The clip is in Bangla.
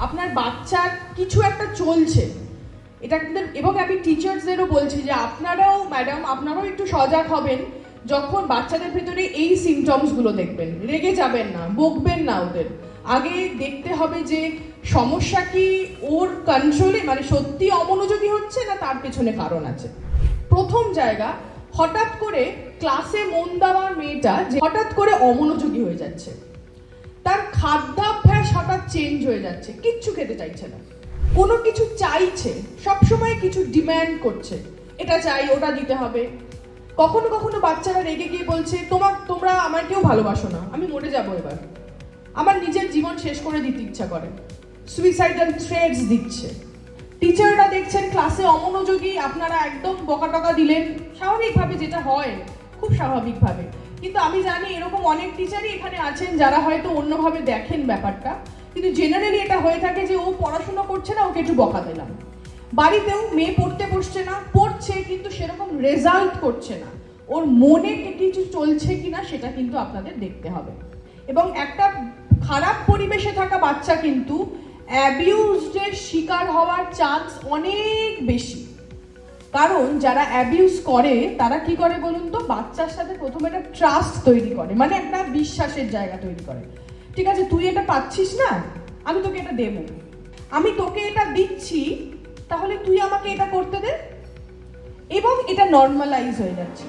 আপনার বাচ্চার কিছু একটা চলছে, এটা এবং আমি টিচার্সদেরও বলছি যে আপনারাও ম্যাডাম আপনারাও একটু সজাগ হবেন যখন বাচ্চাদের ভিতরে এই সিমটমসগুলো দেখবেন। রেগে যাবেন না, বকবেন না ওদের, আগে দেখতে হবে যে সমস্যা কি ওর কন্ট্রোলে, মানে সত্যি অমনোযোগী হচ্ছে না তার পেছনে কারণ আছে। প্রথম জায়গা, হঠাৎ করে ক্লাসে মন দেওয়ার মেয়েটা যে হঠাৎ করে অমনোযোগী হয়ে যাচ্ছে, তার খাদ্যাভ্যাস হঠাৎ চেঞ্জ হয়ে যাচ্ছে, কিচ্ছু খেতে চাইছে না, কোনো কিছু চাইছে, সবসময় কিছু ডিম্যান্ড করছে, এটা চাই ওটা দিতে হবে। কখনো কখনো বাচ্চারা রেগে গিয়ে বলছে তোমরা আমার কেউ ভালোবাসো না, আমি মরে যাবো এবার, আমার নিজের জীবন শেষ করে দিতে ইচ্ছা করে, সুইসাইডাল থ্রেটস দিচ্ছে। টিচাররা দেখছেন ক্লাসে অমনোযোগী, আপনারা একদম বকাটকা দিলেন, স্বাভাবিকভাবে যেটা হয়, খুব স্বাভাবিকভাবে। কিন্তু আমি জানি এরকম অনেক টিচারই এখানে আছেন যারা হয়তো অন্যভাবে দেখেন ব্যাপারটা, কিন্তু জেনারেলি এটা হয়ে থাকে যে ও পড়াশোনা করছে না, ওকে একটু বকা দিলাম। বাড়িতেও মেয়ে পড়তে বসছে না, পড়ছে কিন্তু সেরকম রেজাল্ট করছে না, ওর মনে কিছু চলছে কিনা সেটা কিন্তু আপনাদের দেখতে হবে। এবং একটা খারাপ পরিবেশে থাকা বাচ্চা কিন্তু অ্যাবিউজডের শিকার হওয়ার চান্স অনেক বেশি। কারণ যারা অ্যাবিউজ করে তারা কি করে বলুন তো, বাচ্চার সাথে প্রথমে একটা ট্রাস্ট তৈরি করে, মানে একটা বিশ্বাসের জায়গা তৈরি করে। ঠিক আছে, তুই এটা পাচ্ছিস না, আমি তোকে এটা দেবো, আমি তোকে এটা দিচ্ছি, তাহলে তুই আমাকে এটা করতে দে, এবং এটা নর্মালাইজ হয়ে যাচ্ছে।